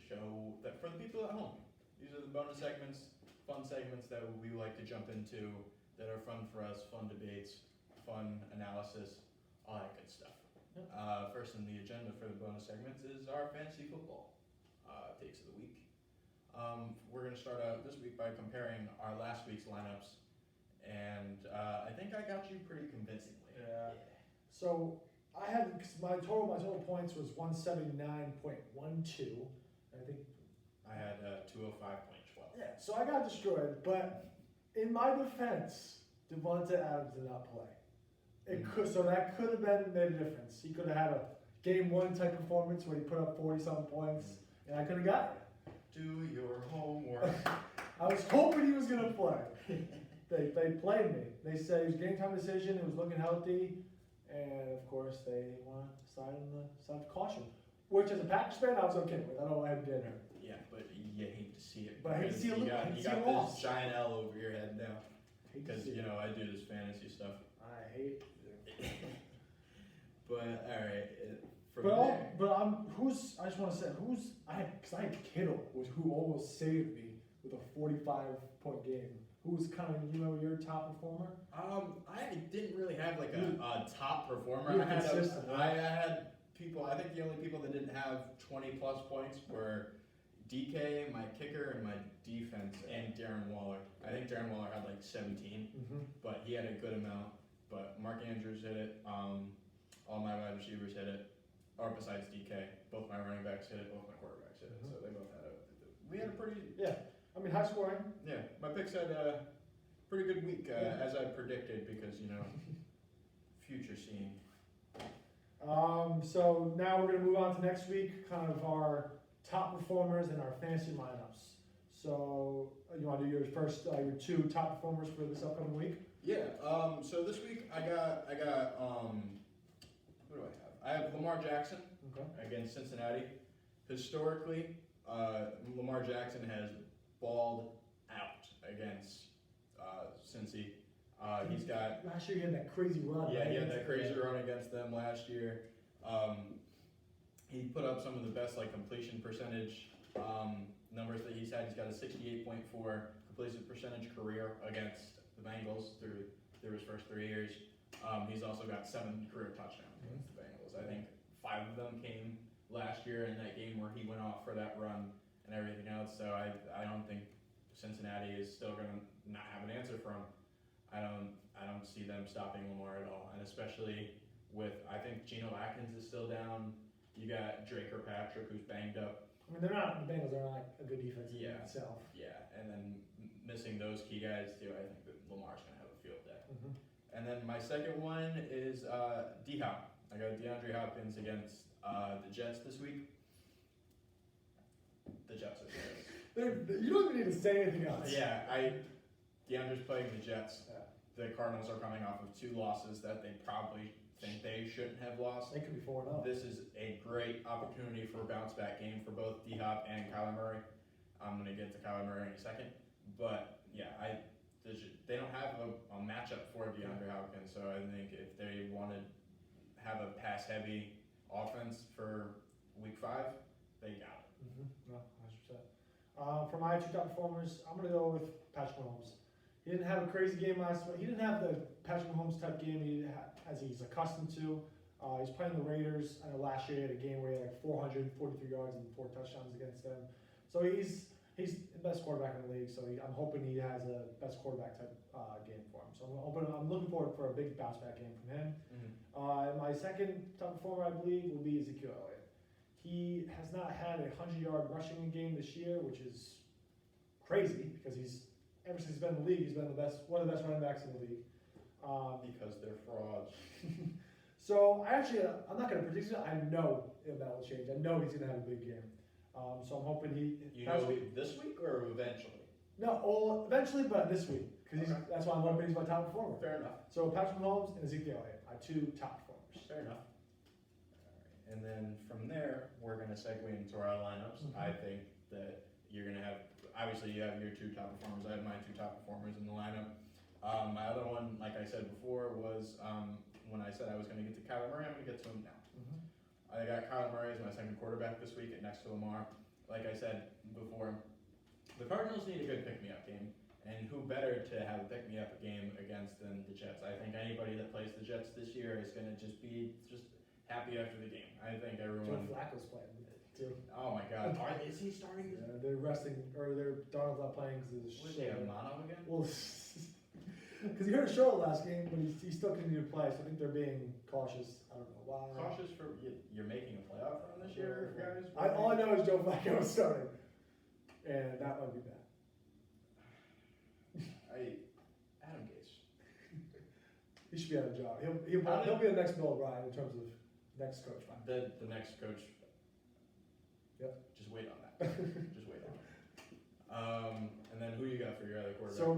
show that for the people at home. These are the bonus segments, fun segments that we like to jump into that are fun for us, fun debates, fun analysis, all that good stuff. First on the agenda for the bonus segments is our fantasy football takes of the week. We're going to start out this week by comparing our last week's lineups, and I think I got you pretty convincingly. Yeah. So I had my total points was 179.12. I think I had 205.12. Yeah, so I got destroyed, but in my defense, Devonta Adams did not play. So that could have made a difference. He could have had a game one type performance where he put up 40-something points, and I could have got it. Do your homework. I was hoping he was going to play. They played me. They said it was game time decision, it was looking healthy, and of course they want to side on the side of caution. Which, as a Packers fan, I was okay with. I don't know why I did hurt. Yeah, but you hate to see it. But I hate to see you got loss. this giant L over your head now. Because, I do this fantasy stuff. I hate it. But, alright. I just want to say, because I had Kittle, who almost saved me with a 45-point game. Who's kind of, your top performer? I didn't really have like a top performer. You were consistent, I had people, I think the only people that didn't have 20 plus points were DK, my kicker, and my defense, and Darren Waller. I think Darren Waller had like 17, but he had a good amount. But Mark Andrews hit it. All my wide receivers hit it. Or besides DK, both my running backs hit it, both my quarterbacks hit it. So they both had we had a pretty... Yeah, I mean, high scoring. Yeah, my picks had a pretty good week, as I predicted, because, future seeing. So now we're going to move on to next week, kind of our top performers and our fantasy lineups. So you want to do your first, your two top performers for this upcoming week? Yeah. So this week I got who do I have? I have Lamar Jackson against Cincinnati. Historically, Lamar Jackson has balled out against Cincy. He's got... Last year he had that crazy run. Yeah, he had that crazy run against them last year. He put up some of the best completion percentage numbers that he's had. He's got a 68.4 completion percentage career against the Bengals through his first 3 years. He's also got 7 career touchdowns against the Bengals. I think 5 of them came last year in that game where he went off for that run and everything else. So I don't think Cincinnati is still going to not have an answer for him. I don't see them stopping Lamar at all, and especially with, I think Geno Atkins is still down. You got Drake or Patrick, who's banged up. I mean, the Bengals are not a good defense in itself. Yeah, and then missing those key guys too, I think that Lamar's going to have a field day. And then my second one is D-Hop. I got DeAndre Hopkins against the Jets this week. The Jets are good. You don't even need to say anything else. Yeah, DeAndre's playing the Jets. Yeah. The Cardinals are coming off of 2 losses that they probably think they shouldn't have lost. They could be 4-0. This is a great opportunity for a bounce back game for both D-Hop and Kyler Murray. I'm going to get to Kyler Murray in a second. But yeah, they don't have a matchup for DeAndre Hopkins, so I think if they want to have a pass heavy offense for week 5, they got it. No, 100%. For my two top performers, I'm going to go with Patrick Mahomes. He didn't have a crazy game last week. He didn't have the Patrick Mahomes type game as he's accustomed to. He's playing the Raiders. I know last year he had a game where he had 443 yards and 4 touchdowns against them. So he's the best quarterback in the league. So I'm hoping he has a best quarterback type game for him. So I'm looking forward for a big bounce back game from him. My second top performer, I believe, will be Ezekiel Elliott. He has not had a 100-yard rushing game this year, which is crazy because ever since he's been in the league, he's been one of the best running backs in the league. Because they're frauds. So I'm not going to predict it. I know that will change. I know he's going to have a big game. So I'm hoping this week or eventually? No, eventually, but this week because that's why I'm hoping he's my top performer. Fair enough. So Patrick Mahomes and Ezekiel Elliott are 2 top performers. Fair enough. All right. And then from there, we're going to segue into our lineups. I think that you're going to have, obviously you have your 2 top performers. I have my 2 top performers in the lineup. My other one, like I said before, was when I said I was going to get to Kyler Murray, I'm going to get to him now. I got Kyler Murray as my second quarterback this week next to Lamar. like I said before, the Cardinals need a good pick-me-up game. And who better to have a pick-me-up game against than the Jets? I think anybody that plays the Jets this year is going to be happy after the game. I think Joe everyone. Flacco's playing too. Oh my God! Is he starting? Yeah, they're resting, or Donald's not playing because of the Was he a mono again? Well, because he hurt his shoulder last game, but he still continued to play. So I think they're being cautious. I don't know why. Cautious for you're making a playoff run this year, guys. All I know is Joe Flacco is starting, and that might be bad. Adam Gase. He should be out of a job. He'll be the next Bill O'Brien in terms of next coach. The next coach. Yep. Just wait on that. Just wait on it. And then who you got for your other quarterback? So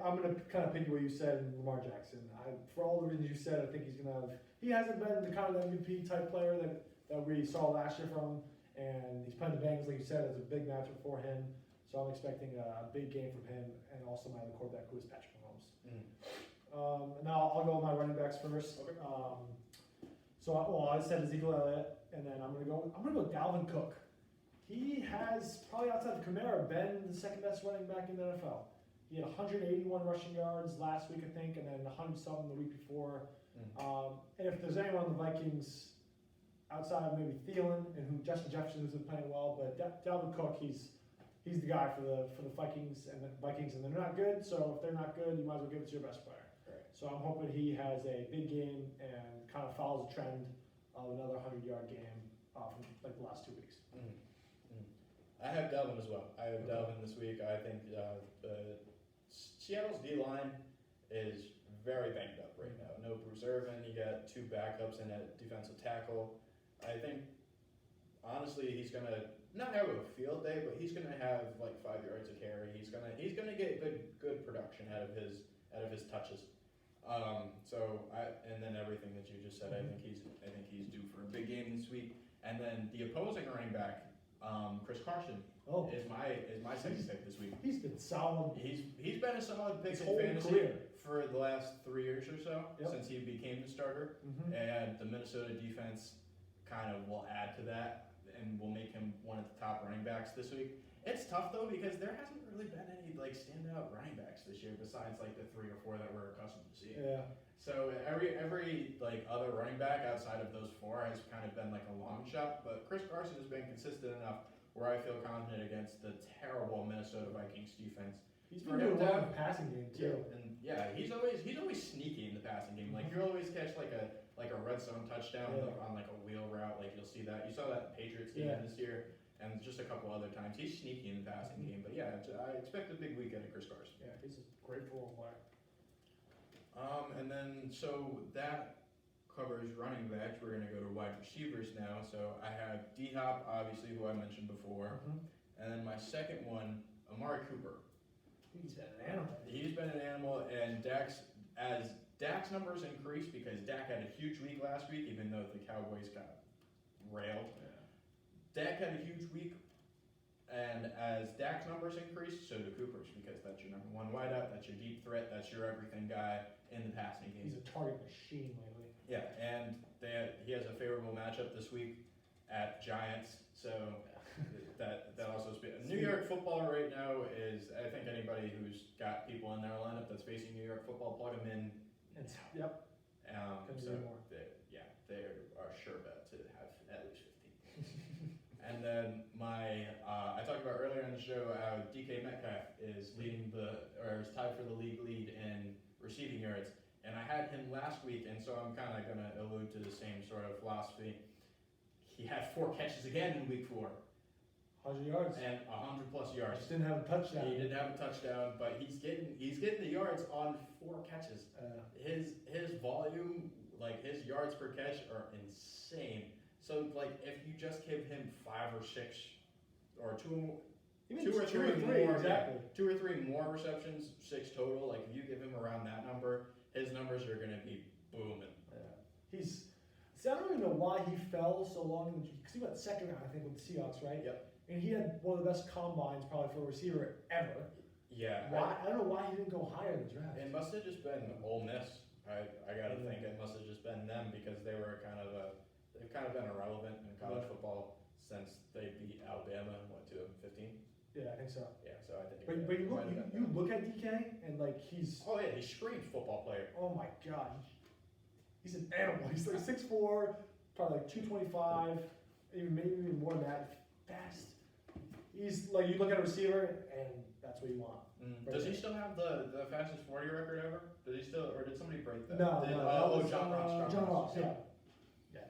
I'm gonna kind of pick what you said in Lamar Jackson. For all the reasons you said, I think he's gonna have. He hasn't been the kind of MVP type player that we saw last year from him, and he's playing the Bengals, like you said, as a big matchup for him. So I'm expecting a big game from him, and also my other quarterback, who is Patrick Mahomes. And now I'll go with my running backs first. Okay. I said Ezekiel Elliott, and then I'm gonna go with Dalvin Cook. He has probably outside of Kamara been the second best running back in the NFL. He had 181 rushing yards last week, I think, and then 100-something the week before. And if there's anyone on the Vikings outside of maybe Thielen and who Justin Jefferson has been playing well, but Dalvin Cook, he's the guy for the Vikings, and they're not good. So if they're not good, you might as well give it to your best player. Right. So I'm hoping he has a big game and kind of follows the trend of another 100-yard game from like the last 2 weeks. I have Dalvin as well. I have Dalvin this week. I think Seattle's D-line is very banged up right now. No Bruce Irvin. You got 2 backups and a defensive tackle. I think, honestly, he's going to not have a field day, but he's going to have like 5 yards of carry. He's going to get good production out of his touches. And then everything that you just said, I think he's due for a big game this week. And then the opposing running back, Chris Carson, is my second pick this week. He's been solid. He's been a solid pick His in whole fantasy career. for the last 3 years or so, Yep. since he became the starter. And the Minnesota defense kind of will add to that and will make him one of the top running backs this week. It's tough though because there hasn't really been any like standout running backs this year besides like the 3 or 4 that we're accustomed to seeing. Yeah. So every like other running back outside of those 4 has kind of been like a long shot, but Chris Carson has been consistent enough where I feel confident against the terrible Minnesota Vikings defense. He's been doing well in the passing game too. He's always sneaky in the passing game. Like you'll always catch like a red zone touchdown on like a wheel route. Like you'll see that. You saw that Patriots game this year, and just a couple other times. He's sneaky in the passing game. But yeah, I expect a big weekend of Chris Carson. Yeah, he's a great football player. And then so that covers running backs. We're gonna go to wide receivers now. So I have D-Hop, obviously, who I mentioned before, and then my second one, Amari Cooper. He's been an animal. He's been an animal, and Dak's numbers increased because Dak had a huge week last week, even though the Cowboys got railed. Yeah. Dak had a huge week, and as Dak's numbers increased, so do Cooper's, because that's your number 1 wideout, that's your deep threat, that's your everything guy in the passing game. He's a target machine lately. Yeah, and he has a favorable matchup this week at Giants, so that also speaks. New York football right now is, I think anybody who's got people in their lineup that's facing New York football, plug them in. Yep. So they are sure bet to have at least 15. And then I talked about earlier in the show how DK Metcalf is tied for the league lead in receiving yards. And I had him last week, and so I'm kind of going to allude to the same sort of philosophy. He had 4 catches again in week 4. 100 yards. And 100 plus yards. Just didn't have a touchdown. He didn't have a touchdown, but he's getting the yards on 4 catches. His volume, like his yards per catch, are insane. So like if you just give him 5 or 6 or 2 or 3 more, exactly. 2 or 3 more receptions, 6 total. Like if you give him around that number, his numbers are going to be booming. Yeah. I don't even know why he fell so long, because he went second round, I think, with the Seahawks, right? Yep. And he had one of the best combines probably for a receiver ever. Yeah. Why? I don't know why he didn't go higher in the draft. It must have just been Ole Miss. I got to think it must have just been them, because they've kind of been irrelevant in college football since they beat Alabama, 2009? think so. Yeah, so I think. But you look at DK and like he's. Oh yeah, he screams football player. Oh my God, he's an animal. He's like 6'4", probably like 225, maybe even more than that. Fast. He's like you look at a receiver and that's what you want. Right Does there. he still have the fastest 40 record ever? Does he still, or did somebody break that? No, John Ross. John Ross, yeah. Yeah,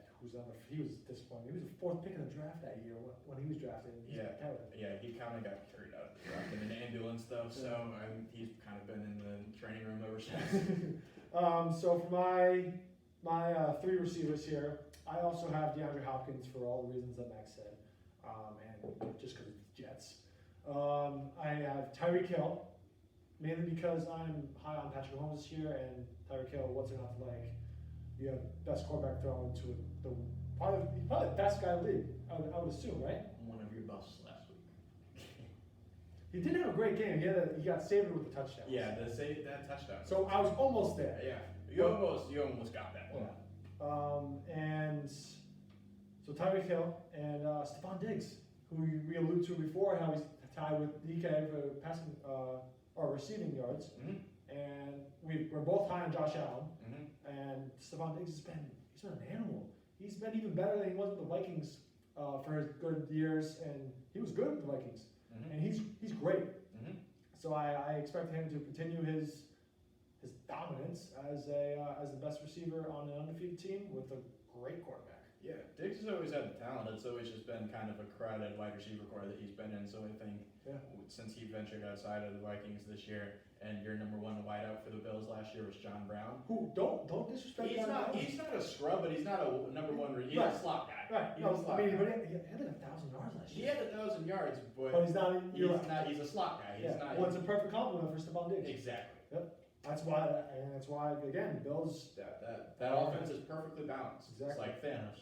he was disappointing. He was the 4th pick in the draft that year when he was drafted. Yeah, he kind of got carried out of the draft in an ambulance though, so he's kind of been in the training room ever since. So for my 3 receivers here, I also have DeAndre Hopkins for all the reasons that Max said, and just because of the Jets. I have Tyreek Hill, mainly because I'm high on Patrick Mahomes this year, and Tyreek Hill, what's it not to like? You have best quarterback thrown to probably the best guy in the league, I would assume, right? One of your busts last week. He did have a great game. He got saved with a touchdown. Yeah, that touchdown. So I was almost there. Yeah, you almost got that one. Yeah. And so Tyreek Hill and Stephon Diggs, who we alluded to before, how he's tied with DK for passing or receiving yards. Mm-hmm. And we're both high on Josh Allen. Mm-hmm. And Stephon Diggs he's been an animal. He's been even better than he was with the Vikings for his good years, and he was good with the Vikings. Mm-hmm. And he's great. Mm-hmm. So I expect him to continue his dominance as the best receiver on an undefeated team with a great quarterback. Yeah, Diggs has always had the talent. It's always just been kind of a crowded wide receiver core that he's been in. So I think since he ventured outside of the Vikings this year, and your number 1 wideout for the Bills last year was John Brown. Who don't disrespect He's John not. Brown. He's not a scrub, but he's not a number 1. He's Right. a slot guy. Right. He's No, a slot I mean, guy. but he had like 1,000 yards last He year. had 1,000 yards, but But he's not. You're right. He's a slot guy. He's not. Well, it's a perfect compliment for Stephon Diggs. Exactly. That's why again the Bills. That offense is perfectly balanced. Exactly. It's like Thanos.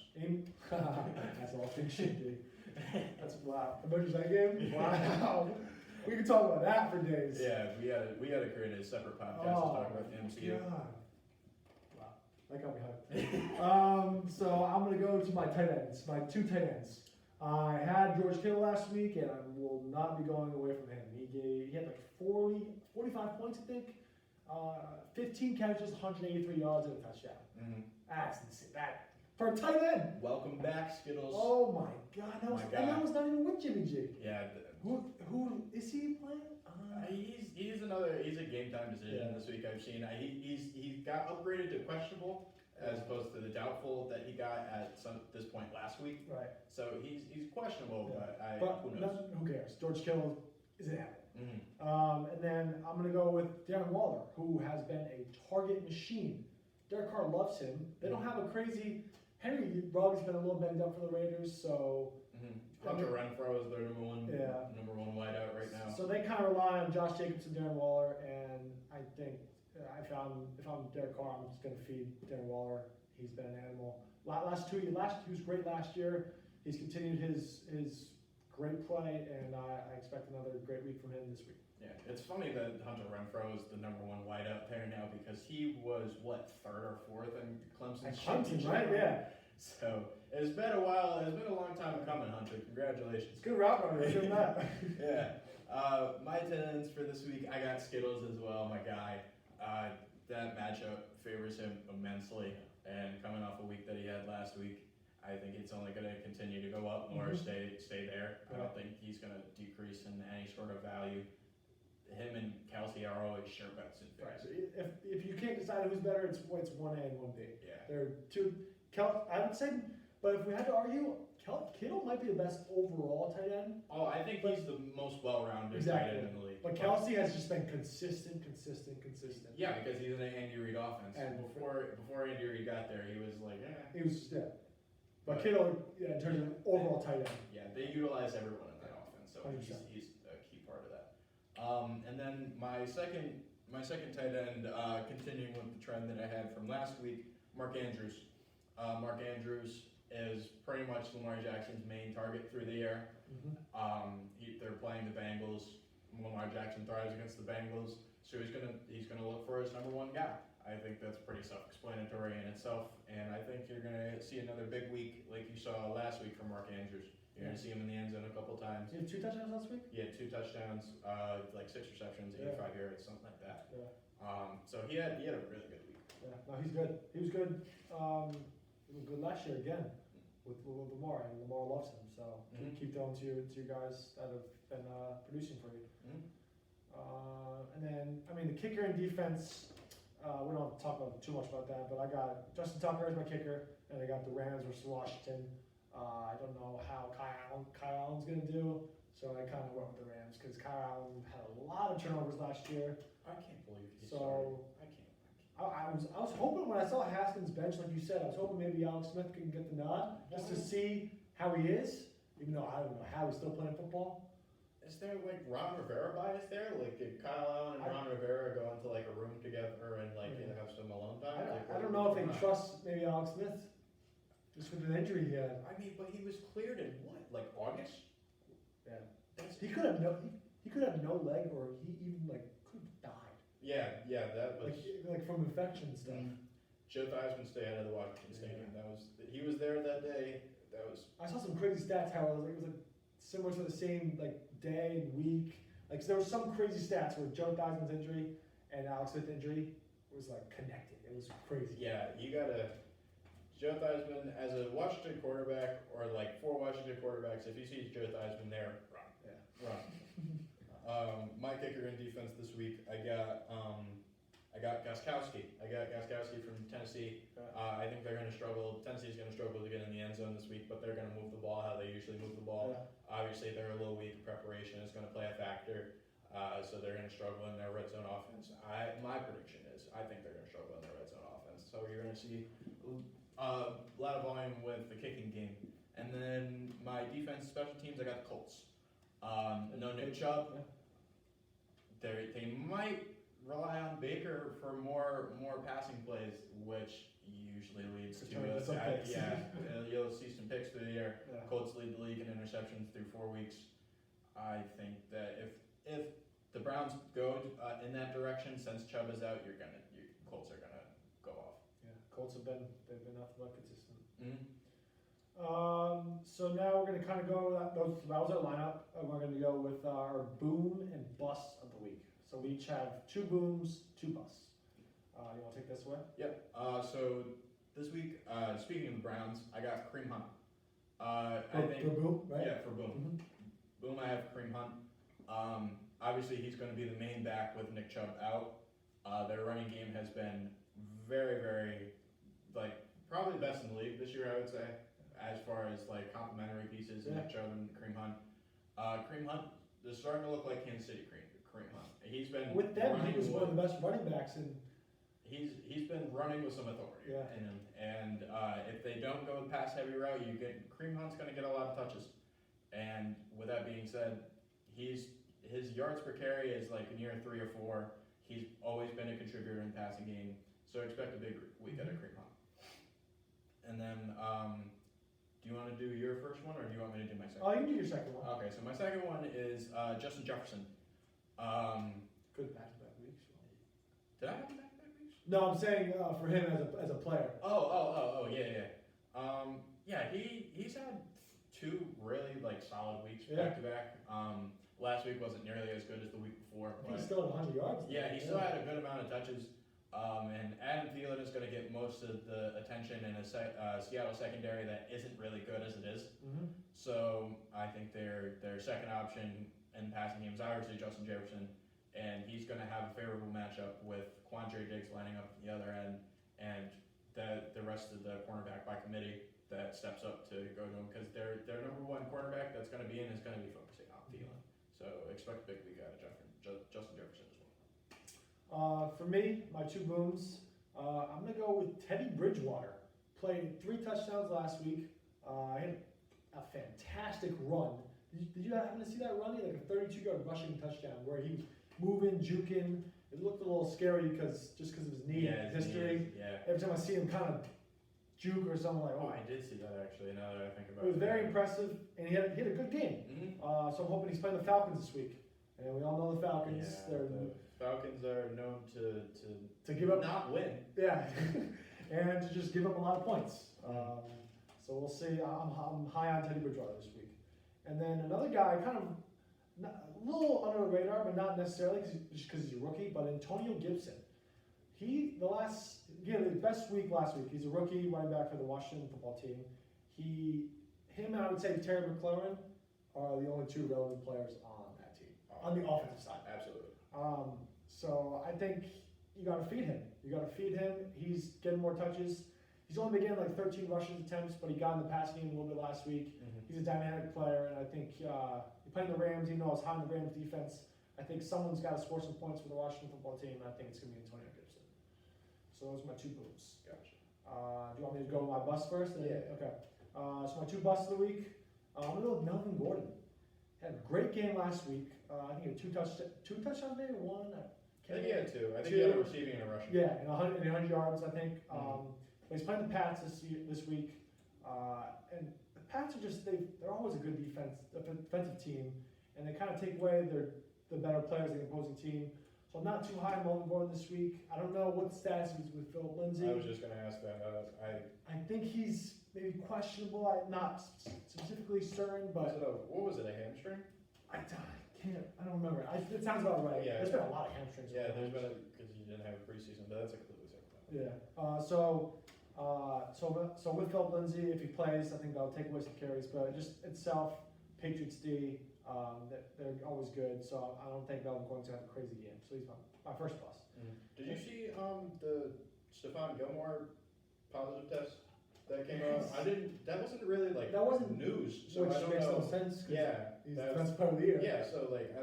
That's all things should be. That's wow. Avengers Endgame. Wow. We could talk about that for days. Yeah, we had to create a separate podcast to talk about the MCU. God. Wow, that got me hyped. So I'm gonna go to my tight ends, my 2 tight ends. I had George Kittle last week, and I will not be going away from him. He had like 45 points, I think. 15 catches, 183 yards, and a touchdown. Mm-hmm. That's insane. That for a tight end. Welcome back, Skittles. Oh my God, that was not even with Jimmy G. Yeah. Who is he playing? He's a game time decision this week. I've seen he got upgraded to questionable as opposed to the doubtful that he got at this point last week. Right. So he's questionable, but who knows? Who cares? George Kittle is an animal. Mm-hmm. And then I'm going to go with Darren Waller, who has been a target machine. Derek Carr loves him. They don't have a crazy. Henry Ruggs been a little banged up for the Raiders, so. Hunter Renfrow is their number one wideout right now. So they kind of rely on Josh Jacobs and Darren Waller, and I think if I'm Derek Carr, I'm just going to feed Darren Waller. He's been an animal. He was great last year. He's continued his great play, and I expect another great week from him this week. Yeah, it's funny that Hunter Renfrow is the number 1 wideout there now because he was 3rd or 4th in Clemson's championship. Right? Yeah. So it's been a while. It's been a long time coming, Hunter. Congratulations. Good route runner. Give him that. Yeah. My tight ends for this week, I got Skittles as well. My guy. That matchup favors him immensely, and coming off a week that he had last week, I think it's only going to continue to go up more, stay there. I don't think he's going to decrease in any sort of value. Him and Kelsey are always sure bets in fantasy. Right. If you can't decide who's better, it's 1A and 1B. Yeah. They're two. I would say, but if we had to argue, Kittle might be the best overall tight end. Oh, I think he's the most well-rounded tight end in the league. But Kelsey has just been consistent. Yeah, because he's in an Andy Reid offense. And before Andy Reid got there, he was like, He was But Kittle, in terms of overall tight end. Yeah, they utilize everyone in that offense, so he's a key part of that. And then my second tight end, continuing with the trend that I had from last week, Mark Andrews. Mark Andrews is pretty much Lamar Jackson's main target through the air. They're playing the Bengals. Lamar Jackson thrives against the Bengals, so he's gonna look for his number 1 guy. I think that's pretty self-explanatory in itself, and I think you're gonna see another big week like you saw last week from Mark Andrews. You're going to see him in the end zone a couple times. Did he have 2 touchdowns last week? He had 2 touchdowns, like 6 receptions, 85 yards, something like that. Yeah. So he had a really good week. Yeah, no, he's good. He was good. He was good last year again with Lamar, and Lamar loves him. So keep throwing to your guys that have been producing for you. And then, I mean, the kicker and defense. We don't have to talk too much about that, but I got Justin Tucker as my kicker, and I got the Rams versus Washington. I don't know how Kyle Allen's going to do, so I kind of went with the Rams because Kyle Allen had a lot of turnovers last year. I can't believe he So started. I can't. I was hoping when I saw Haskins bench, like you said, I was hoping maybe Alex Smith can get the nod just to see how he is, even though I don't know how he's still playing football. Is there like Ron Rivera bias there? Like did Kyle Allen and Ron Rivera go into like a room together and like have some alone time? I don't know if they can trust maybe Alex Smith just with an injury he had. I mean, but he was cleared in what, like August? Yeah. He could have no leg, or he even like could have died. Yeah, that was like from infection stuff. Joe Theismann stayed out of the Washington Stadium. He was there that day. I saw some crazy stats. How it was like similar to the same like day and week. Like so there was some crazy stats where Joe Theismann's injury and Alex Smith's injury was like connected. It was crazy. Yeah, you gotta. Joe Theismann as a Washington quarterback, or like 4 Washington quarterbacks, if you see Joe Theismann there, run. My kicker in defense this week, I got Gostkowski. I got Gostkowski from Tennessee. I think they're going to struggle. Tennessee's going to struggle to get in the end zone this week, but they're going to move the ball how they usually move the ball. Yeah. Obviously, they're a little weak. Preparation is going to play a factor, so they're going to struggle in their red zone offense. My prediction is I think they're going to struggle in their red zone offense. So you're going to see a lot of volume with the kicking game. And then my defense, special teams, I got the Colts. No Nick Chubb. They might rely on Baker for more passing plays, which usually leads to you'll see some picks through the air. Yeah. Colts lead the league in interceptions through 4 weeks. I think that if the Browns go in that direction, since Chubb is out, Colts are gonna go off. Yeah, Colts they've been nothing but consistent. Mm-hmm. So now we're going to kind of go, that was our lineup, and we're going to go with our boom and bust of the week. So we each have 2 booms, 2 busts. You want to take this away? Yep. So this week, speaking of the Browns, I got Kareem Hunt. For boom, right? Yeah, for boom. Boom, I have Kareem Hunt. Obviously, he's going to be the main back with Nick Chubb out. Their running game has been very, very, probably the best in the league this year, I would say, as far as complementary pieces. Nick Chubb and Kareem Hunt. Kareem Hunt is starting to look like Kansas City Kareem Hunt. He's been with them. He was one of the best running backs, and he's been running with some authority. Yeah. And if they don't go the pass heavy route, Kareem Hunt's going to get a lot of touches. And with that being said, his yards per carry is near 3 or 4. He's always been a contributor in the passing game, so expect a big week out of Kareem Hunt. And then, do you want to do your first one, or do you want me to do my second? Oh, you can do your second one. Okay, so my second one is Justin Jefferson. Good back-to-back weeks. Did I have back-to-back weeks? No, I'm saying for him as a player. Yeah. He's had 2 really solid weeks Yeah. back-to-back. Last week wasn't nearly as good as the week before. I think he still had 100 yards. Yeah, he still had a good amount of touches. And Adam Thielen is going to get most of the attention in a Seattle secondary that isn't really good as it is. Mm-hmm. So I think their second option in passing game is obviously Justin Jefferson, and he's going to have a favorable matchup with Quandre Diggs lining up at the other end, and the rest of the cornerback by committee that steps up to go to him, because their number 1 cornerback that's going to be in is going to be focusing on Thielen. So expect a big week out of Justin Jefferson as well. For me, my 2 booms, I'm going to go with Teddy Bridgewater. Played 3 touchdowns last week. He had a fantastic run. Did you happen to see that run? He had a 32-yard rushing touchdown where he was moving, juking. It looked a little scary because of his knee history. Every time I see him kind of juke or something I did see that actually. Now that I think about it, was very impressive, and he had a good game. Mm-hmm. So I'm hoping he's playing the Falcons this week. And we all know the Falcons. Yeah, the Falcons are known to give up, not win. Yeah, and to just give up a lot of points. So we'll see. I'm high on Teddy Bridgewater this week. And then another guy, kind of a little under the radar, but not necessarily just because he's a rookie, but Antonio Gibson. He had the best week last week. He's a rookie running back for the Washington football team. Him, and I would say Terry McLaurin are the only two relevant players on that team, on the offensive side. Absolutely. So I think you got to feed him. He's getting more touches. He's only been getting like 13 rushing attempts, but he got in the passing game a little bit last week. He's a dynamic player, and I think you're playing the Rams, even though it's high in the Rams defense, I think someone's got to score some points for the Washington football team, and I think it's going to be Antonio Gibson. So those are my two booms. Gotcha. Do you want me to go with my bust first? Yeah. Okay. So my two busts of the week. I'm going to go with Melvin Gordon. Had a great game last week. I think he had two touchdowns maybe, one? I think he had two. I think he had a receiving and a rushing. Yeah, and 100 yards, I think. But he's playing the Pats this week. And the Pats are they're always a good defensive team, and they kind of take away the better players of the opposing team. So I'm not too high on Melvin Gordon this week. I don't know what the stats is with Philip Lindsay. I was just going to ask that. I think he's maybe questionable. I'm not specifically certain, but what was it, a hamstring? I don't remember. It sounds about right. Yeah. There's been a lot of hamstrings. Yeah, there's been because you didn't have a preseason, but that's a completely separate matter. Yeah. So with Philip Lindsay, if he plays, I think that'll take away some carries. But just itself, Patriots D, they're always good. So I don't think Melvin Gordon's gonna have a crazy game. So he's my first bust. Did you see the Stephon Gilmore positive test that came out? I didn't. That wasn't really like that wasn't news. So which I don't makes know. no sense. Yeah, he's the best player of the year. Yeah, so like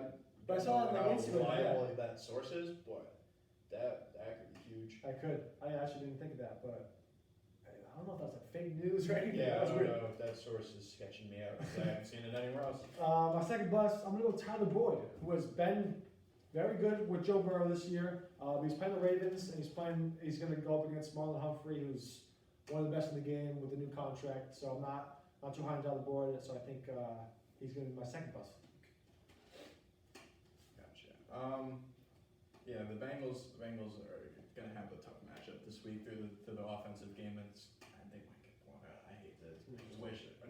But I saw it on how Instagram, reliable that source is, but that could be huge. I actually didn't think of that, but I don't know if that's like fake news or anything. Yeah, I That's don't weird. know if that source is sketching me out because I haven't seen it anywhere else. My second bust, I'm gonna go with Tyler Boyd, who has been very good with Joe Burrow this year. He's playing the Ravens, and he's gonna go up against Marlon Humphrey, who's one of the best in the game with a new contract. So I'm not too high on Tyler Boyd. So I think he's gonna be my second bust. Gotcha. Yeah, the Bengals are gonna have a tough matchup this week through the offensive game. They might get blown out. I hate to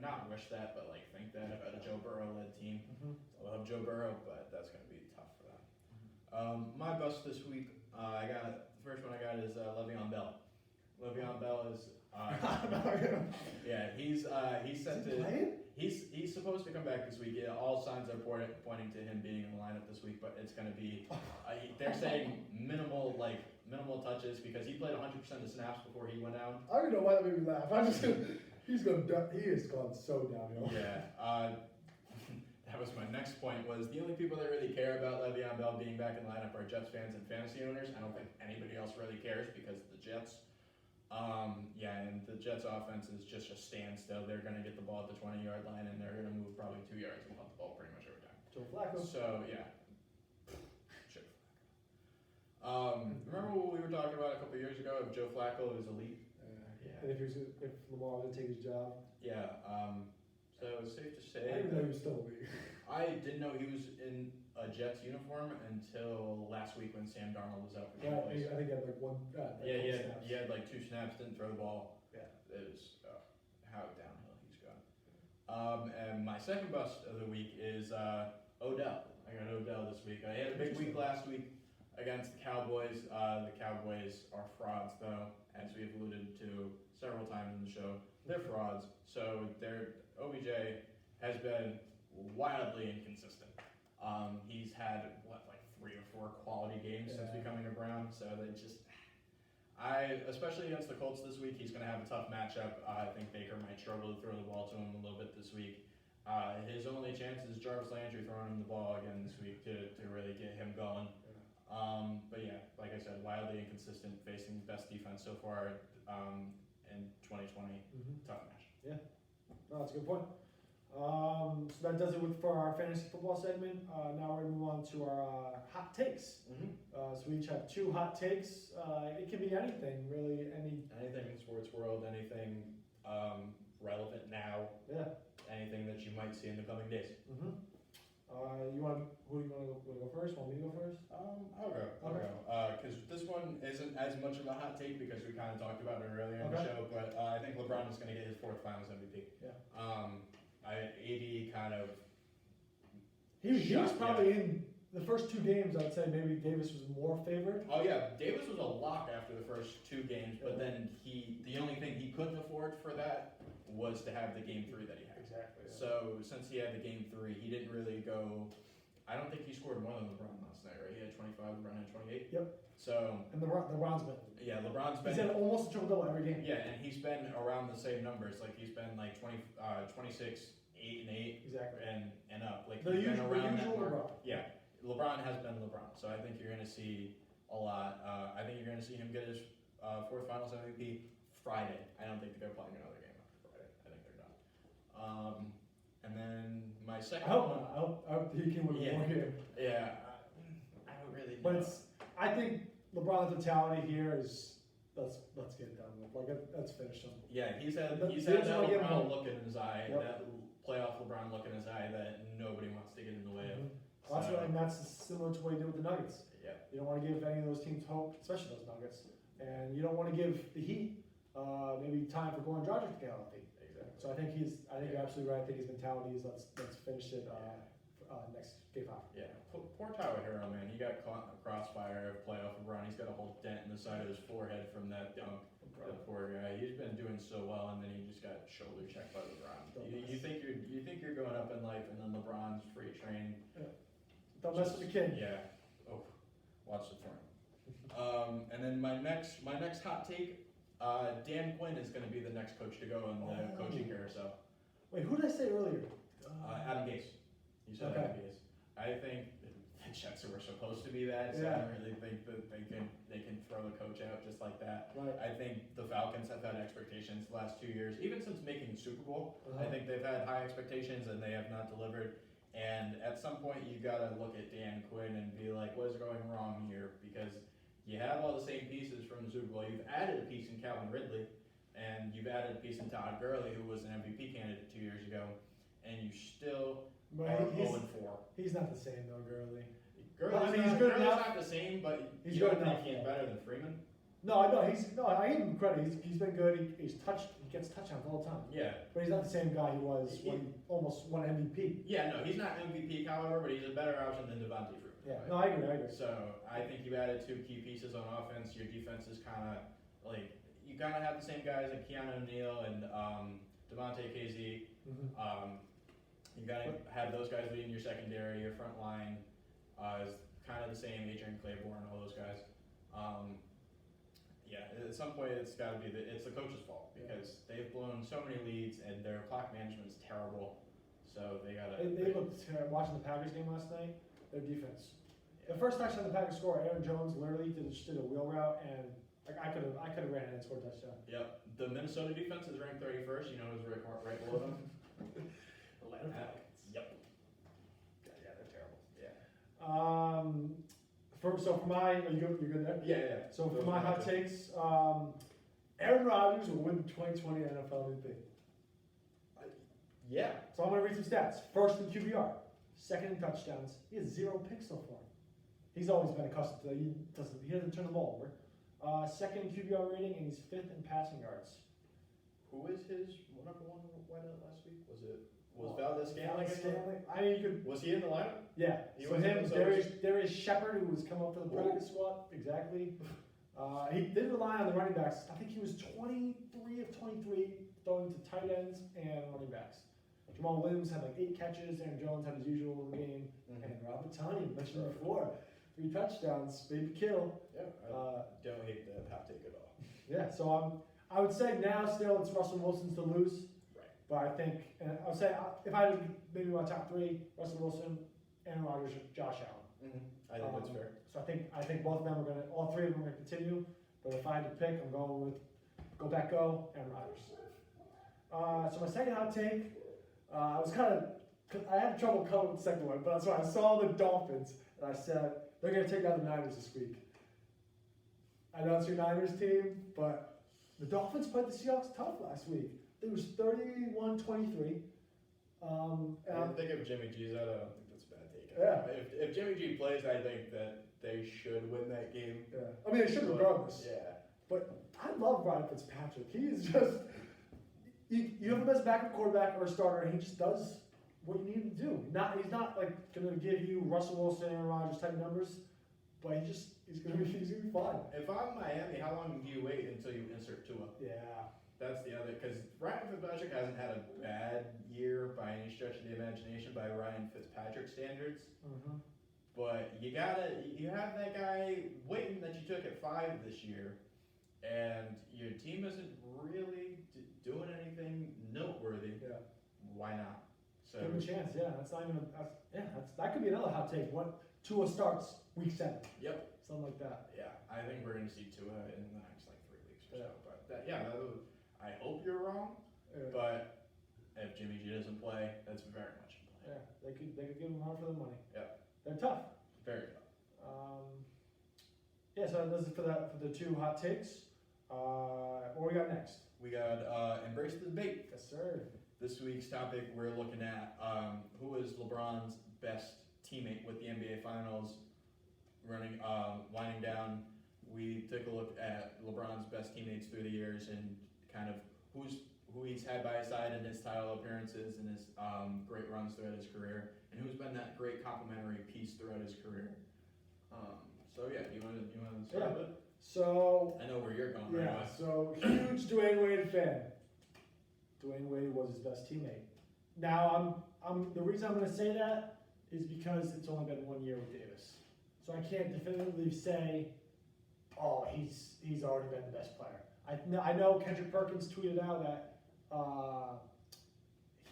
not wish that, but like think that about a Joe Burrow led team. I love Joe Burrow, but that's gonna be tough for them. My bust this week, the first one I got is Le'Veon Bell. Le'Veon Bell is yeah, he's set to. He's supposed to come back this week. Yeah, all signs are pointing to him being in the lineup this week, but it's going to be. They're saying minimal touches because he played 100% of snaps before he went down. I don't know why that made me laugh. He has gone so downhill. Yeah. That was my next point. Was the only people that really care about Le'Veon Bell being back in the lineup are Jets fans and fantasy owners. I don't think anybody else really cares because the Jets. And the Jets offense is just a standstill. They're going to get the ball at the 20-yard line, and they're going to move probably 2 yards and punt the ball pretty much every time. Joe Flacco. So, yeah. Remember what we were talking about a couple years ago? If Joe Flacco is elite? Yeah. And if Lamar was going to take his job? Yeah. So it's safe to say. I didn't know he was still elite. I didn't know he was in a Jets uniform until last week when Sam Darnold was out for 2 Yeah, plays. I think he had like one. He had like 2 snaps, didn't throw the ball. Yeah. It was how downhill he's gone. And my second bust of the week is Odell. I got Odell this week. I had a big week last week against the Cowboys. The Cowboys are frauds, though, as we've alluded to several times in the show. They're frauds. So their OBJ has been wildly inconsistent. He's had 3 or 4 quality games since becoming a Brown. So they just, especially against the Colts this week, he's going to have a tough matchup. I think Baker might struggle to throw the ball to him a little bit this week. His only chance is Jarvis Landry throwing him the ball again this week to really get him going. But yeah, like I said, wildly inconsistent, facing the best defense so far in 2020. Tough match. Yeah, no, that's a good point. So that does it for our fantasy football segment. Now we're going to move on to our hot takes. So we each have 2 hot takes. It can be anything, really. Anything in the sports world, anything relevant now. Yeah. Anything that you might see in the coming days. Who do you want to go first? Want me to go first? I'll go. Because this one isn't as much of a hot take because we kind of talked about it earlier in the show. But I think LeBron is going to get his 4th Finals MVP. Yeah. AD kind of. He was Shot, probably in the first 2 games. I'd say maybe Davis was more favored. Oh yeah, Davis was a lock after the first 2 games, but then the only thing he couldn't afford for that was to have the game 3 that he had. Exactly. Yeah. So since he had the game 3, he didn't really go. I don't think he scored more than LeBron last night, right? He had 25, LeBron had 28. Yep. So And LeBron's been. yeah, LeBron's He's been. had almost a triple double every game. Yeah, and he's been around the same numbers. Like he's been like 26, 8 and 8, Exactly. and up. Like The he's been usual around that mark. LeBron. Yeah, LeBron has been LeBron. So I think you're going to see a lot. I think you're going to see him get his 4th Finals MVP Friday. I don't think they're playing another game after Friday. I think they're done. And then my second I hope one. not. I hope he can win Yeah. one game. Yeah, I don't really know. But I think LeBron's mentality here is let's get it done with. Like let's finish him. Yeah, he's had But that he doesn't wanna get LeBron home. look in his eye, Yep. that playoff LeBron look in his eye that nobody wants to get in the way of. Well, So- and that's similar to what you did with the Nuggets. Yeah, You don't want to give any of those teams hope, especially those Nuggets, and you don't want to give the Heat maybe time for Goran Dragic to get healthy. exactly. So I think you're absolutely right. I think his mentality is let's finish it next game 5. Yeah, poor Tyler Hero, man. He got caught in the crossfire of playoff LeBron. He's got a whole dent in the side of his forehead from that dunk. The poor guy. He's been doing so well, and then he just got shoulder checked by LeBron. You think you're going up in life, and then LeBron's free train. Don't mess with the king. Yeah. Oh, watch the throne. And then my next hot take. Dan Quinn is going to be the next coach to go in the coaching carousel. Wait, who did I say earlier? Adam Gase. You said Okay. Adam Gase. I think the Jets were supposed to be that, so I don't really think that they can throw the coach out just like that. Right. I think the Falcons have had expectations the last 2 years, even since making the Super Bowl. Uh-huh. I think they've had high expectations and they have not delivered. And at some point, you gotta look at Dan Quinn and be like, what is going wrong here? Because you have all the same pieces from the Super Bowl. You've added a piece in Calvin Ridley, and you've added a piece in Todd Gurley, who was an MVP candidate 2 years ago, and you still But are he's 0-4. he's not the same though, Gurley. Gurley's he's good enough. not the same, but He's you good don't think enough, he's yeah. better than Freeman? No, I give him credit. He's been good. He gets touchdowns all the time. Yeah. But he's not the same guy he was when he almost won MVP. Yeah, no, he's not MVP caliber, but he's a better option than Devontae Freeman. Yeah, right? no, I agree. So I think you added 2 key pieces on offense. Your defense is kind of like you kind of have the same guys like Keanu O'Neal and Devontae KZ. Mm-hmm. You gotta have those guys leading your secondary. Your front line is kind of the same. Adrian Claiborne, all those guys. Yeah, at some point it's got to be it's the coach's fault because they've blown so many leads and their clock management's terrible. So they gotta. They looked terrible. Watching the Packers game last night, their defense. The first touchdown the Packers scored, Aaron Jones literally just did a wheel route, and like I could have ran it and scored a touchdown. Yep. The Minnesota defense is ranked 31st. You know who's right below them? Atlanta Falcons. Yep. Yeah, they're terrible. Yeah. Are you good there? Yeah. So for Those my are hot two. takes, Aaron Rodgers will win 2020 NFL MVP. Yeah. So I'm going to read some stats. First in QBR, second in touchdowns. He has 0 picks so far. He's always been accustomed to that. He doesn't turn the ball over. Second in QBR rating, and he's 5th in passing yards. Who is his number one wideout last week? Was Valdez Scantling? I mean, you could. Was he in the lineup? Yeah. He So was him, in, so Darius Shepard, who was come up to the practice squad. Exactly. He did rely on the running backs. I think he was 23 of 23 throwing to tight ends and running backs. Jamal Williams had like 8 catches. Aaron Jones had his usual game. And Robert Tonyan, mentioned before, 3 touchdowns, baby kill. Yeah. Don't hate the hot take at all. Yeah. So I would say now still it's Russell Wilson's to lose. Right. But I think, and I would say if I had maybe my top 3, Russell Wilson, Aaron Rodgers, Josh Allen. I think that's fair. So I think both of them are all 3 of them are gonna continue. But if I had to pick, I'm going with Aaron Rodgers. So my second hot take, I had trouble coming with the second one, but that's why I saw the Dolphins and I said they're gonna take down the Niners this week. I know it's your Niners team, but the Dolphins played the Seahawks tough last week. It was 31-23. I don't think if Jimmy G's out, I don't think that's a bad take. Yeah. If Jimmy G plays, I think that they should win that game. Yeah. I mean, they should regardless. Yeah. But I love Ryan Fitzpatrick. He is just, you have the best backup quarterback or a starter, and he just does what you need him to do. He's not like going to give you Russell Wilson, Aaron Rodgers type numbers, but he's going to be fine. If I'm Miami, how long do you wait until you insert Tua? Yeah. That's the other, because Ryan Fitzpatrick hasn't had a bad year by any stretch of the imagination by Ryan Fitzpatrick standards. Mm-hmm. But you have that guy waiting that you took at 5 this year, and your team isn't really doing anything noteworthy. Yeah. Why not? So Give him a chance. Yeah, that's not even. That could be another hot take. What Tua starts week 7? Yep. Something like that. Yeah, I think we're gonna see Tua in the next like 3 weeks or Yeah. so. But I hope you're wrong. Yeah. But if Jimmy G doesn't play, that's very much in play. Yeah, they could give him more for the money. Yeah. They're tough. Very tough. Yeah, so this is for the 2 hot takes. What we got next? We got embrace the debate. Yes, sir. This week's topic, we're looking at who is LeBron's best teammate with the NBA Finals winding down. We took a look at LeBron's best teammates through the years and kind of who he's had by his side in his title appearances and his great runs throughout his career, and who's been that great complementary piece throughout his career. So yeah, you want to start with it? So I know where you're going. yeah, Right so huge Dwayne Wade fan. Dwayne Wade was his best teammate. Now the reason I'm going to say that is because it's only been 1 year with Davis, so I can't definitively say, oh, he's already been the best player. I know Kendrick Perkins tweeted out that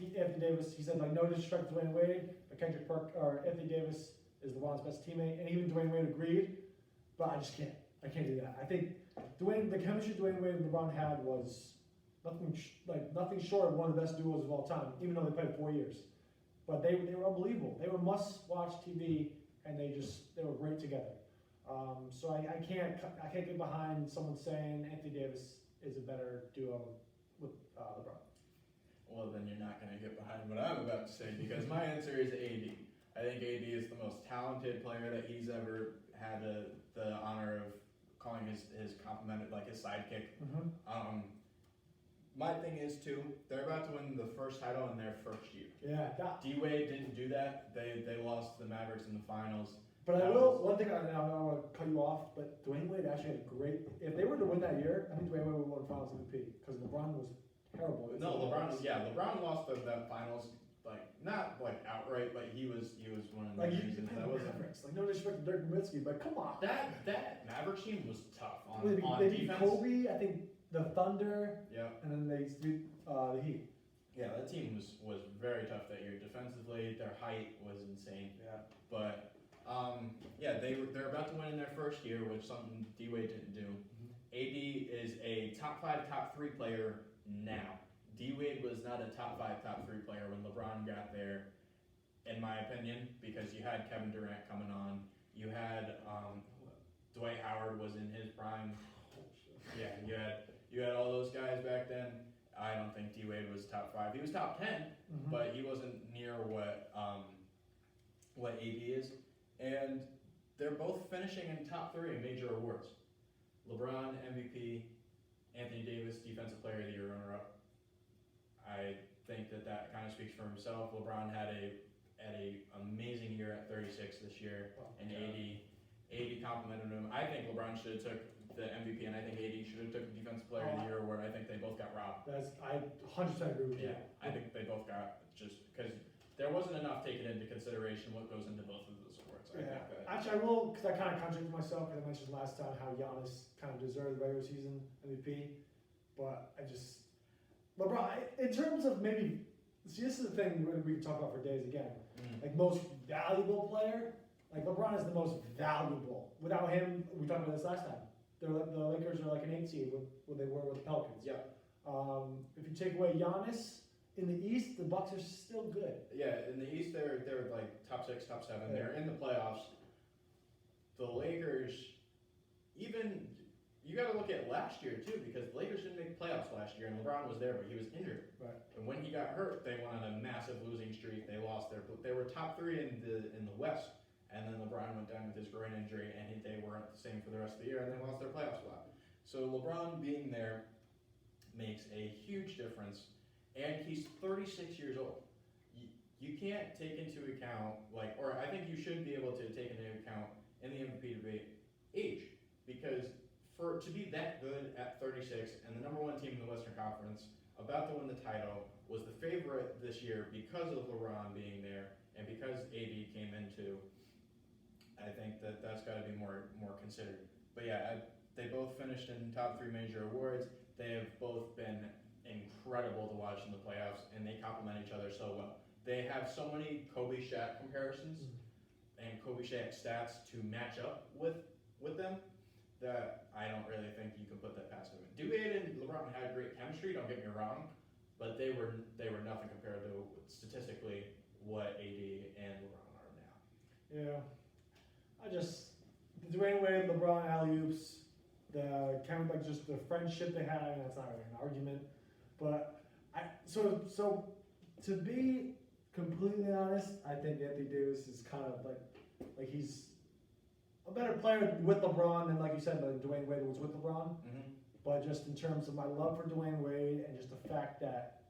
Anthony Davis, he said, like, no disrespect to Dwayne Wade, but Anthony Davis is LeBron's best teammate, and even Dwayne Wade agreed, but I just can't. I can't do that. I think the chemistry Dwayne Wade and LeBron had was nothing short of one of the best duos of all time, even though they played 4 years. But they were unbelievable. They were must-watch TV, and they were great together. So I can't get behind someone saying Anthony Davis is a better duo with LeBron. Well, then you're not going to get behind what I'm about to say, because my answer is AD. I think AD is the most talented player that he's ever had the honor of calling his compliment, like his sidekick. Mm-hmm. My thing is too, they're about to win the first title in their first year. Yeah. D-Wade didn't do that. They lost to the Mavericks in the finals. But I will, one thing, I don't want to cut you off, but Dwayne Wade actually had a great, if they were to win that year, I think Dwayne Wade would have won Finals MVP, because LeBron was terrible. No, LeBron lost that finals, like, not like outright, but he was one of the reasons that wasn't. Mavericks, like, no disrespect to Dirk Nowitzki, but come on. That Mavericks team was tough on They beat defense. Kobe, I think the Thunder, Yeah. and then they beat the Heat. Yeah, that team was very tough that year. Defensively, their height was insane. Yeah. But yeah, they're about to win in their first year, which something D-Wade didn't do. Mm-hmm. AD is a top 5, top 3 player now. D-Wade was not a top 5, top 3 player when LeBron got there, in my opinion, because you had Kevin Durant coming on. You had Dwight Howard was in his prime. Yeah, you had all those guys back then. I don't think D-Wade was top 5. He was top 10, Mm-hmm. but he wasn't near what AD is. And they're both finishing in top 3 in major awards. LeBron, MVP, Anthony Davis, Defensive Player of the Year runner-up. I think that kind of speaks for himself. LeBron had a amazing year at 36 this year, and AD complimented him. I think LeBron should have took the MVP, and I think AD should have took the Defensive Player of the Year award. I think they both got robbed. I 100% agree with you. Yeah, I think they both got, just because there wasn't enough taken into consideration what goes into both of those awards. I think that. Actually, I will, because I kind of contradicted myself, because I mentioned last time how Giannis kind of deserved the regular season MVP, but LeBron, in terms of maybe, see, this is the thing we can talk about for days again. Like, most valuable player, like, LeBron is the most valuable. Without him, we talked about this last time, the Lakers are like an 8 seed when they were with the Pelicans. Yeah. If you take away Giannis, in the East, the Bucks are still good. Yeah, in the East, they're like top 6, top 7. Yeah. They're in the playoffs. The Lakers, even, you got to look at last year too, because the Lakers didn't make the playoffs last year, and LeBron was there, but he was injured. Right. And when he got hurt, they went on a massive losing streak. They lost they were top 3 in the West, and then LeBron went down with his groin injury, and they weren't the same for the rest of the year, and they lost their playoff spot. So LeBron being there makes a huge difference. and he's 36 years old. You can't take into account, or I think you should be able to take into account in the MVP debate age, because to be that good at 36 and the number one team in the Western Conference, about to win the title, was the favorite this year because of LeBron being there and because AD came into. I think that's got to be more considered. But yeah, they both finished in top 3 major awards. They have both been incredible to watch in the playoffs, and they complement each other so well. They have so many Kobe Shaq comparisons and Kobe Shaq stats to match up with them that I don't really think you can put that past them. Dwayne and LeBron had great chemistry, don't get me wrong, but they were nothing compared to statistically what AD and LeBron are now. Yeah. The Dwayne Wade, LeBron alley-oops, the kind of like just the friendship they had, I mean, that's not really an argument, but so to be completely honest, I think Anthony Davis is kind of like he's a better player with LeBron than, like you said, than Dwayne Wade was with LeBron. Mm-hmm. But just in terms of my love for Dwayne Wade and just the fact that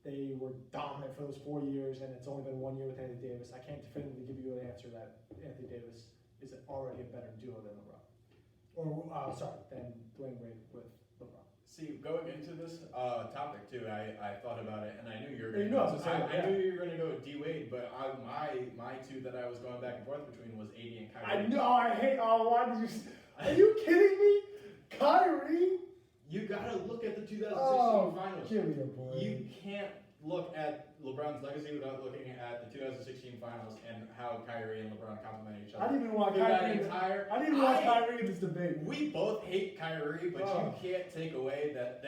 they were dominant for those 4 years and it's only been 1 year with Anthony Davis, I can't definitively give you an answer that Anthony Davis is already a better duo than LeBron. Than Dwayne Wade with LeBron. See, going into this topic too, I thought about it, and I knew you were You going know to. I knew you were going to go with D Wade, but my two that I was going back and forth between was AD and Kyrie. I know. I hate. Oh, why did you? Are you kidding me? Kyrie. You gotta look at the 2016 finals. Give me a break. You can't look at LeBron's legacy without looking at the 2016 finals and how Kyrie and LeBron complement each other. I didn't even want Kyrie. I didn't even want Kyrie in this debate. We both hate Kyrie, but you can't take away that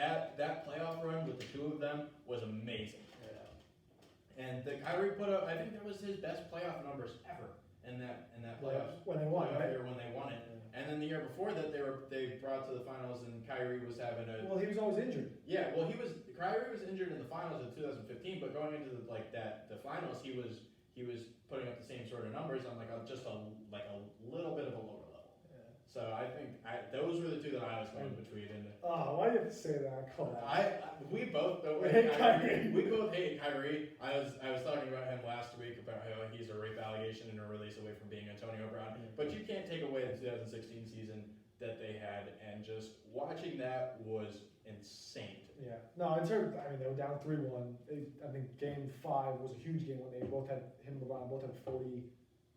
playoff run with the two of them was amazing. Yeah. And the Kyrie put up, I think that was his best playoff numbers ever in that playoffs. When they won, right? When they won it. And then the year before that, they brought to the finals, and Kyrie was having a. Well, he was always injured. Yeah, well, Kyrie was injured in the finals of 2015, but going into the finals, he was putting up the same sort of numbers on just a little bit of a lower level. Yeah. So I think those were the two that I was going between. And why do you have to say that? Come on. We both don't hate Kyrie. We both hate Kyrie. I was talking about him last week about how he's a rape allegation and a release away from being Antonio Brown. Yeah. But you can't take away the 2016 season that they had, and just watching that was insane. Yeah. No, in terms, I mean, they were down 3-1. I think Game 5 was a huge game when they both had him and LeBron both had 40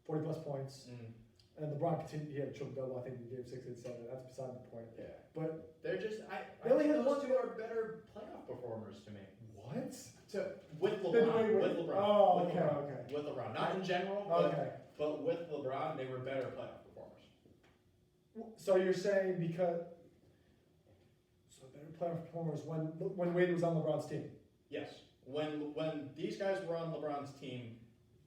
plus points. Mm. And LeBron continued, he had a triple double, I think, in Game 6 and 7. That's beside the point. Yeah. But they're just, they only had those two are better playoff performers to me. What? With LeBron. With LeBron. Oh, with okay, LeBron. okay. With LeBron. Not in general, but with LeBron, they were better playoff performers. So you're saying better playoff performers when Wade was on LeBron's team? Yes. When these guys were on LeBron's team,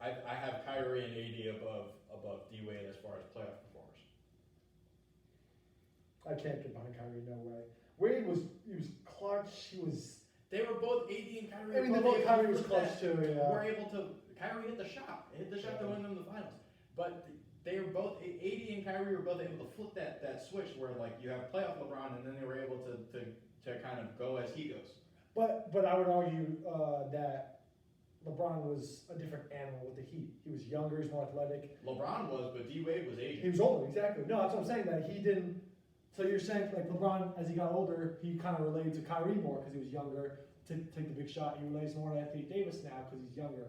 I have Kyrie and AD above D Wade as far as playoff performers. I can't get behind Kyrie, no way. Wade was clutch. They were both AD and Kyrie. I mean, both Kyrie was clutch too. Yeah. Were able to. Kyrie hit the shot to win them the finals. But they were both AD and Kyrie were both able to flip that switch where you have playoff LeBron, and then they were able to kind of go as he goes. But I would argue that LeBron was a different animal with the Heat. He was younger, he's more athletic. LeBron was, but D Wade was aging. He was older, exactly. No, that's what I'm saying. That he didn't. So you're saying LeBron, as he got older, he kind of related to Kyrie more because he was younger. To take the big shot, he relates more to Anthony Davis now because he's younger.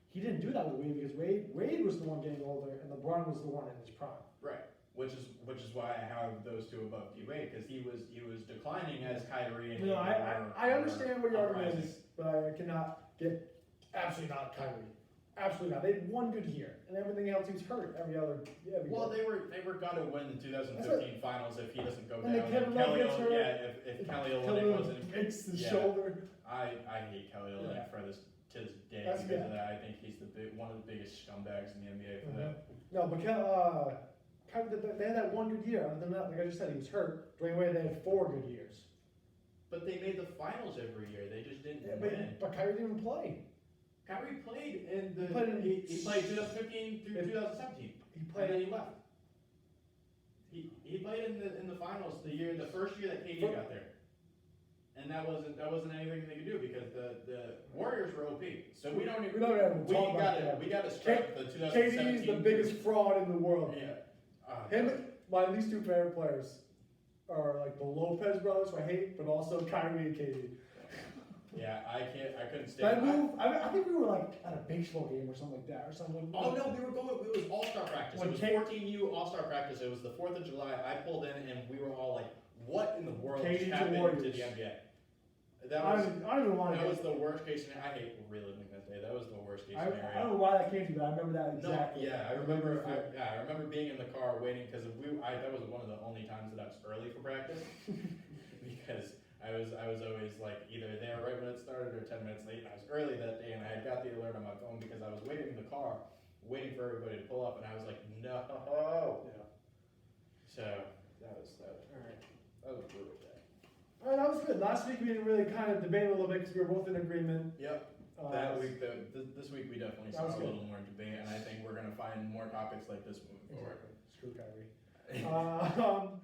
He didn't do that with Wade because Wade was the one getting older and LeBron was the one in his prime. Right. Which is why I have those two above D Wade, because he was declining as Kyrie. And I understand what your argument is, but I cannot get absolutely not Kyrie. Absolutely not. They had one good year, and everything else he's hurt every well, year. they were gonna win the 2015 finals if he doesn't go down. And Kevin Love gets hurt. Yeah, if Kelly Olynyk wasn't. Breaks the shoulder. I hate Kelly Olynyk for this to this day because of that. I think he's one of the biggest scumbags in the NBA for that. No, but they had that one good year. Other than that, like I just said, he was hurt. Dwayne Wade, they had 4 good years. But they made the finals every year. They just didn't win. But Kyrie didn't even play. Kyrie played he played 2015 through 2017. He played and he left. He played in the finals the first year that KD got there. and that wasn't anything they could do because the Warriors were OP. So we don't even talk about that. we gotta strike the 2017. KD is the biggest fraud in the world. Yeah. Him, my least two favorite players are like the Lopez brothers, who I hate, but also Kyrie and KD. Yeah, I couldn't That stand. move, I think we were like at a baseball game or something like that, or something. Oh no, we were going. It was All-Star practice. When It was 14U All-Star practice. It was the 4th of July. I pulled in, and we were all like, "What in the world KD just to happened to Warriors. the NBA?" I don't even want That to. was the worst case scenario. I hate reliving that day. That was the worst case I scenario. don't know why that came to me, but I remember that No, exactly. yeah, I remember. I remember being in the car waiting because that was one of the only times that I was early for practice because I was always like either there right when it started or 10 minutes late. I was early that day and I had got the alert on my phone because I was waiting in the car, waiting for everybody to pull up, and I was like, no. Yeah. So that was all right. That was a brutal day. All right, that was good. Last week we didn't really kind of debate a little bit because we were both in agreement. Yep. That week, this week we definitely That saw was a good. little more debate, and I think we're gonna find more topics like this moving forward. Exactly. Screw Kyrie.